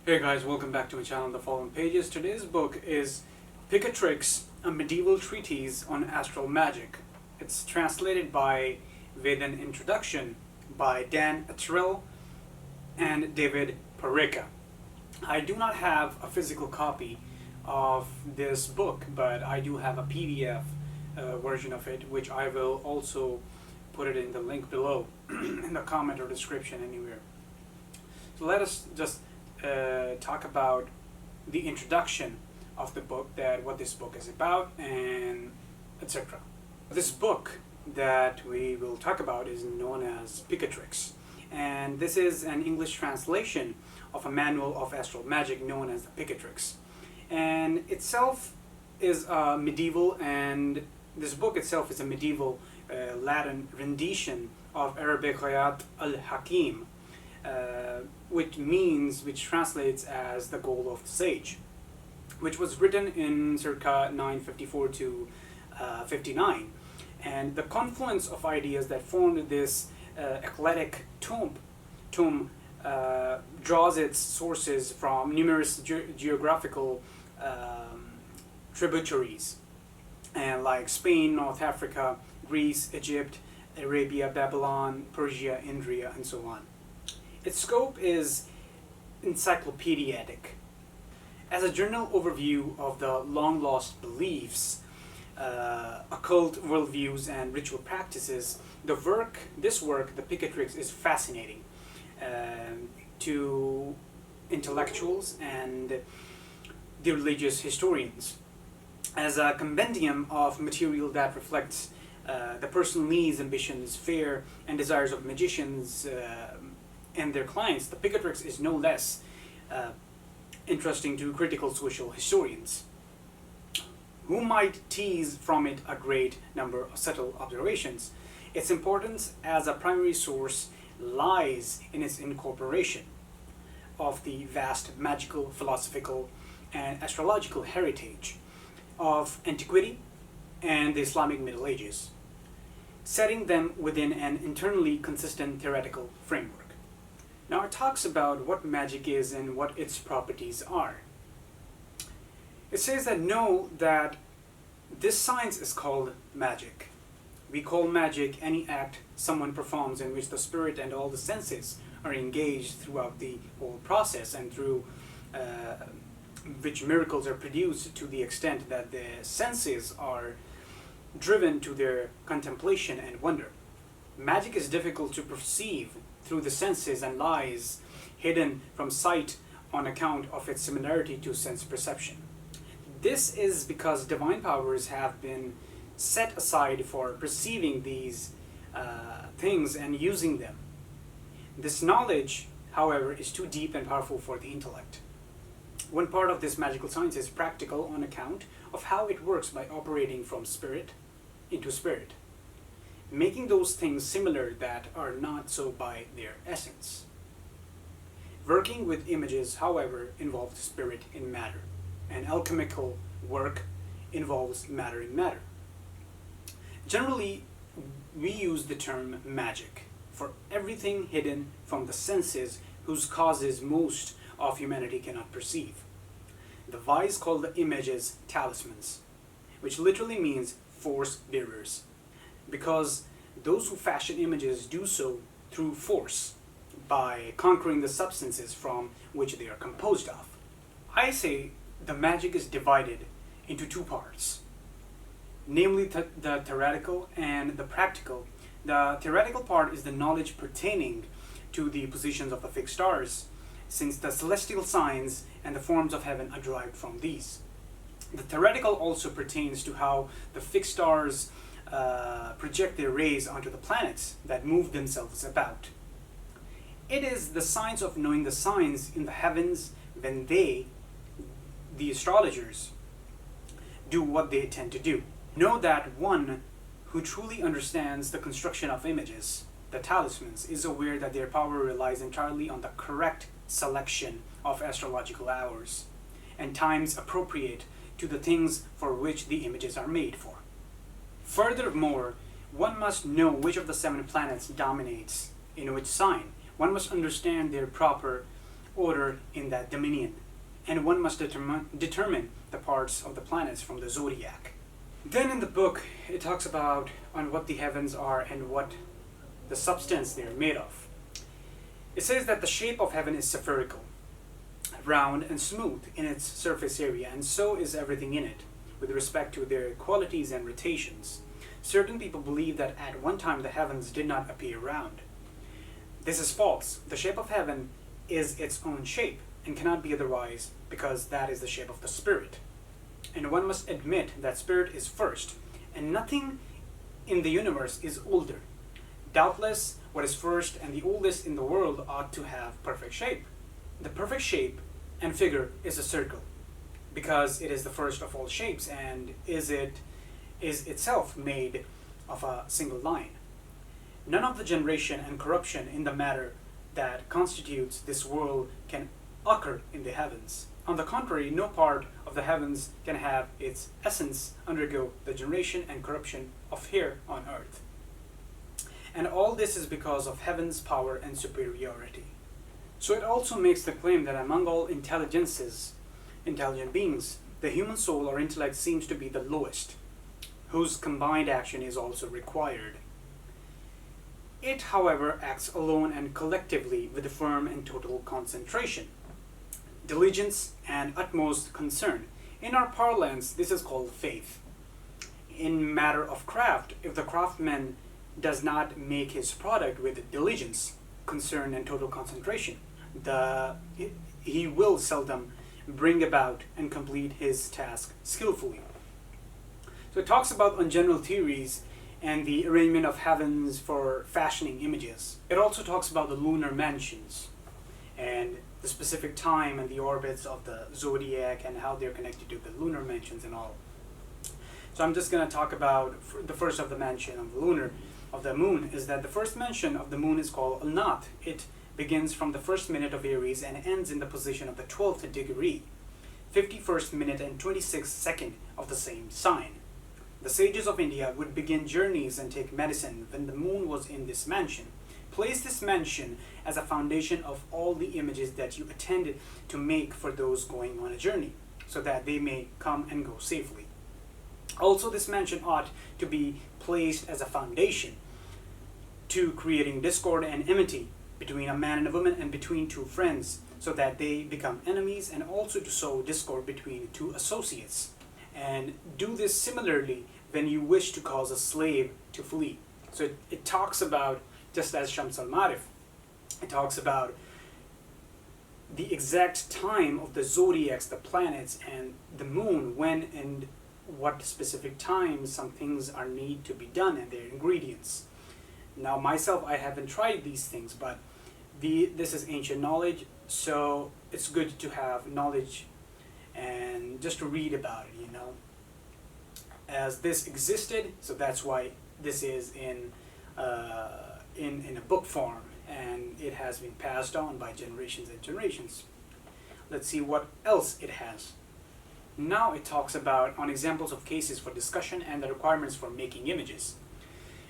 Hey guys, welcome back to my channel, The Fallen Pages. Today's book is Picatrix, a medieval treatise on astral magic. It's translated with an introduction by Dan Attrell and David Porreca. I do not have a physical copy of this book, but I do have a PDF version of it, which I will also put it in the link below in the comment or description anywhere. So let us just talk about the introduction of the book, that what this book is about, and etc. This book that we will talk about is known as Picatrix, and this is an English translation of a manual of astral magic known as the Picatrix, and itself is a medieval, and this book itself is a medieval Latin rendition of Arabic Ghayat al-Hakim, which translates as the goal of the sage, which was written in circa 954 to 59. And the confluence of ideas that formed this eclectic tome draws its sources from numerous geographical tributaries, and like Spain, North Africa, Greece, Egypt, Arabia, Babylon, Persia, India, and so on. Its scope is encyclopedic. As a general overview of the long-lost beliefs, occult worldviews, and ritual practices, this work, the Picatrix, is fascinating to intellectuals and the religious historians, as a compendium of material that reflects the personal needs, ambitions, fear, and desires of magicians and their clients. The Picatrix is no less interesting to critical social historians, who might tease from it a great number of subtle observations. Its importance as a primary source lies in its incorporation of the vast magical, philosophical, and astrological heritage of antiquity and the Islamic Middle Ages, setting them within an internally consistent theoretical framework. Now it talks about what magic is and what its properties are. It says that know that this science is called magic. We call magic any act someone performs in which the spirit and all the senses are engaged throughout the whole process, and through which miracles are produced to the extent that the senses are driven to their contemplation and wonder. Magic is difficult to perceive through the senses and lies hidden from sight on account of its similarity to sense perception. This is because divine powers have been set aside for perceiving these things and using them. This knowledge, however, is too deep and powerful for the intellect. One part of this magical science is practical on account of how it works by operating from spirit into spirit, making those things similar that are not so by their essence. Working with images, however, involves spirit in matter, and alchemical work involves matter in matter. Generally, we use the term magic for everything hidden from the senses whose causes most of humanity cannot perceive. The wise call the images talismans, which literally means force bearers, because those who fashion images do so through force, by conquering the substances from which they are composed of. I say the magic is divided into two parts, namely the theoretical and the practical. The theoretical part is the knowledge pertaining to the positions of the fixed stars, since the celestial signs and the forms of heaven are derived from these. The theoretical also pertains to how the fixed stars project their rays onto the planets that move themselves about. It is the science of knowing the signs in the heavens when they, the astrologers, do what they tend to do. Know that one who truly understands the construction of images, the talismans, is aware that their power relies entirely on the correct selection of astrological hours and times appropriate to the things for which the images are made for. Furthermore, one must know which of the 7 planets dominates in which sign. One must understand their proper order in that dominion, and one must determine the parts of the planets from the zodiac. Then in the book, it talks about on what the heavens are and what the substance they're made of. It says that the shape of heaven is spherical, round and smooth in its surface area, and so is everything in it, with respect to their qualities and rotations. Certain people believe that at one time the heavens did not appear round. This is false. The shape of heaven is its own shape and cannot be otherwise, because that is the shape of the spirit. And one must admit that spirit is first, and nothing in the universe is older. Doubtless, what is first and the oldest in the world ought to have perfect shape. The perfect shape and figure is a circle, because it is the first of all shapes, and is itself made of a single line. None of the generation and corruption in the matter that constitutes this world can occur in the heavens. On the contrary, no part of the heavens can have its essence undergo the generation and corruption of here on earth. And all this is because of heaven's power and superiority. So it also makes the claim that among all intelligent beings, the human soul or intellect seems to be the lowest, whose combined action is also required. It, however, acts alone and collectively with a firm and total concentration, diligence, and utmost concern. In our parlance, this is called faith. In matter of craft, if the craftsman does not make his product with diligence, concern, and total concentration, he will seldom bring about and complete his task skillfully. So it talks about on general theories and the arrangement of heavens for fashioning images. It also talks about the lunar mansions and the specific time and the orbits of the zodiac and how they're connected to the lunar mansions and all. So I'm just going to talk about the first of the mansion of the moon is that the first mansion of the moon is called al-Nath. It begins from the first minute of Aries and ends in the position of the 12th degree, 51st minute and 26th second of the same sign. The sages of India would begin journeys and take medicine when the moon was in this mansion. Place this mansion as a foundation of all the images that you intended to make for those going on a journey, so that they may come and go safely. Also, this mansion ought to be placed as a foundation to creating discord and enmity between a man and a woman and between two friends, so that they become enemies, and also to sow discord between two associates. And do this similarly when you wish to cause a slave to flee. So it talks about, just as Shams al-Marif, it talks about the exact time of the zodiacs, the planets, and the moon, when and what specific times some things are need to be done and their ingredients. Now myself, I haven't tried these things, but this is ancient knowledge, so it's good to have knowledge and just to read about it, as this existed. So that's why this is in a book form, and it has been passed on by generations and generations. Let's see what else it has. Now it talks about on examples of cases for discussion and the requirements for making images.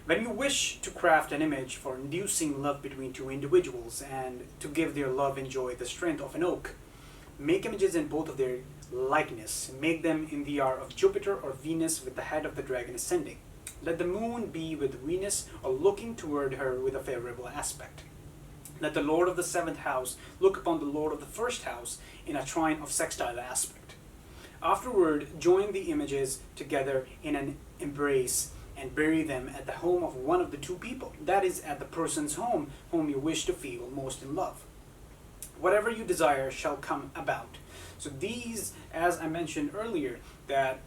When you wish to craft an image for inducing love between two individuals and to give their love and joy the strength of an oak, make images in both of their likeness. Make them in the hour of Jupiter or Venus with the head of the dragon ascending. Let the moon be with Venus or looking toward her with a favorable aspect. Let the lord of the 7th house look upon the lord of the 1st house in a trine of sextile aspect. Afterward, join the images together in an embrace and bury them at the home of one of the two people, that is, at the person's home whom you wish to feel most in love. Whatever you desire shall come about. So these, as I mentioned earlier, that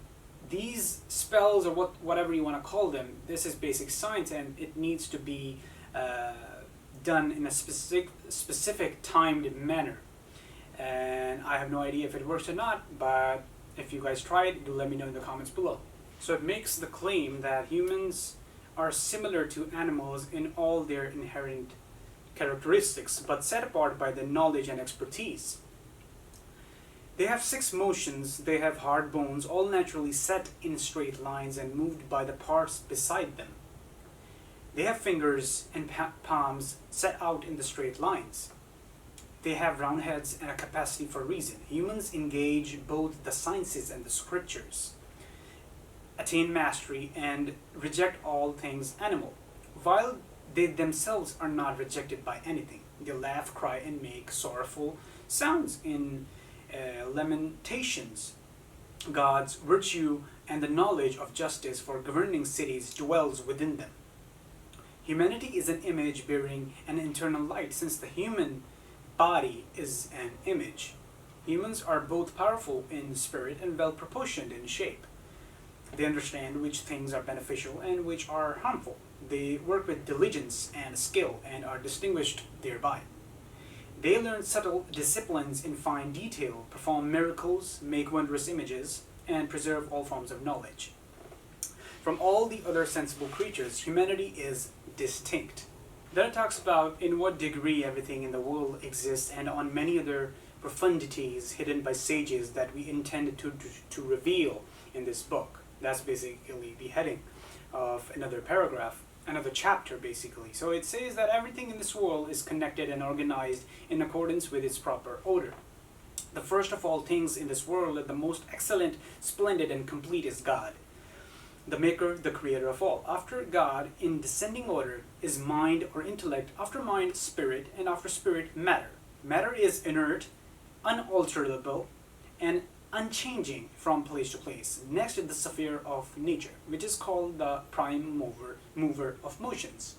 these spells, or whatever you want to call them, this is basic science, and it needs to be done in a specific timed manner. And I have no idea if it works or not, but if you guys try it, do let me know in the comments below. So it makes the claim that humans are similar to animals in all their inherent characteristics, but set apart by the knowledge and expertise. They have 6 motions, they have hard bones, all naturally set in straight lines and moved by the parts beside them. They have fingers and palms set out in the straight lines. They have round heads and a capacity for reason. Humans engage both the sciences and the scriptures, attain mastery, and reject all things animal, while they themselves are not rejected by anything. They laugh, cry, and make sorrowful sounds in lamentations. God's virtue and the knowledge of justice for governing cities dwells within them. Humanity is an image bearing an internal light, since the human body is an image. Humans are both powerful in spirit and well proportioned in shape. They understand which things are beneficial and which are harmful. They work with diligence and skill and are distinguished thereby. They learn subtle disciplines in fine detail, perform miracles, make wondrous images, and preserve all forms of knowledge. From all the other sensible creatures, humanity is distinct. Then it talks about in what degree everything in the world exists, and on many other profundities hidden by sages that we intended to reveal in this book. That's basically the heading of another paragraph, another chapter basically. So it says that everything in this world is connected and organized in accordance with its proper order. The first of all things in this world, and the most excellent, splendid, and complete, is God, the maker, the creator of all. After God, in descending order, is mind or intellect, after mind, spirit, and after spirit, matter. Matter is inert, unalterable, and unchanging from place to place. Next is the sphere of nature, which is called the prime mover of motions.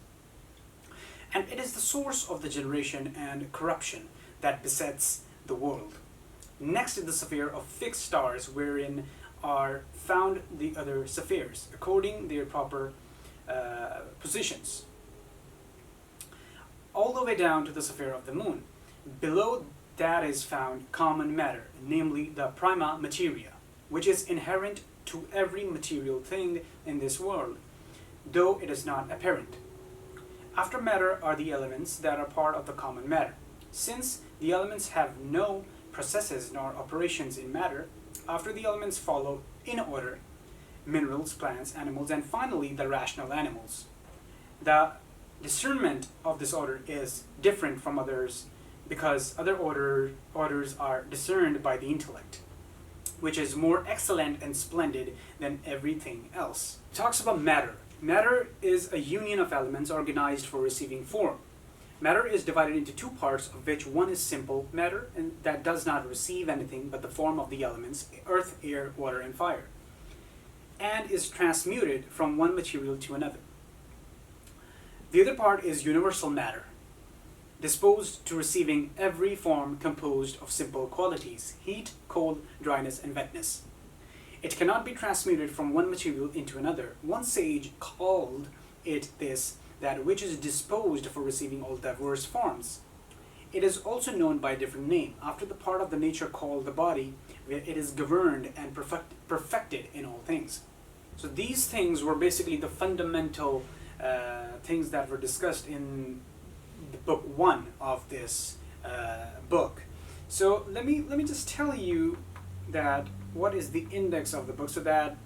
And it is the source of the generation and corruption that besets the world. Next is the sphere of fixed stars, wherein are found the other spheres, according their proper positions, all the way down to the sphere of the moon. Below that is found common matter, namely the prima materia, which is inherent to every material thing in this world, though it is not apparent. After matter are the elements that are part of the common matter. Since the elements have no processes nor operations in matter, after the elements follow in order minerals, plants, animals, and finally the rational animals. The discernment of this order is different from others because other orders are discerned by the intellect, which is more excellent and splendid than everything else. It talks about matter. Matter is a union of elements organized for receiving form. Matter is divided into two parts, of which one is simple matter, and that does not receive anything but the form of the elements, earth, air, water, and fire, and is transmuted from one material to another. The other part is universal matter, disposed to receiving every form composed of simple qualities, heat, cold, dryness, and wetness. It cannot be transmuted from one material into another. One sage called it this, that which is disposed for receiving all diverse forms. It is also known by a different name, after the part of the nature called the body, where it is governed and perfected in all things. So these things were basically the fundamental things that were discussed in the book 1 of this book. So let me just tell you that what is the index of the book, so that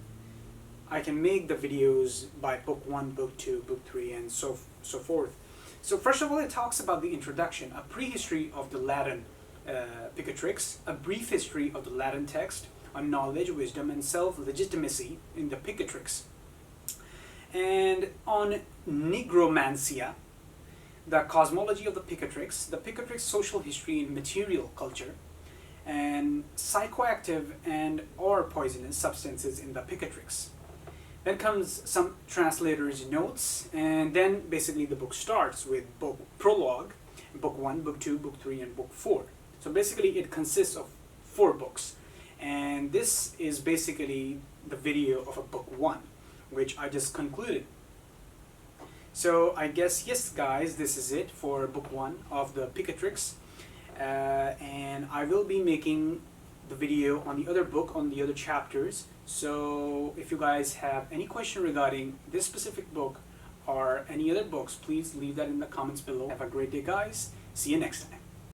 I can make the videos by book 1, book 2, book 3, and so forth. So first of all, it talks about the introduction, a prehistory of the Latin Picatrix, a brief history of the Latin text on knowledge, wisdom, and self-legitimacy in the Picatrix, and on nigromancia, the cosmology of the Picatrix social history in material culture, and psychoactive and or poisonous substances in the Picatrix. Then comes some translator's notes, and then basically the book starts with book prologue, book 1, book 2, book 3, and book 4. So basically it consists of 4 books, and this is basically the video of a book 1, which I just concluded. So I guess, yes guys, this is it for book 1 of the Picatrix, and I will be making the video on the other book, on the other chapters. So if you guys have any question regarding this specific book or any other books, please leave that in the comments below. Have a great day guys. See you next time.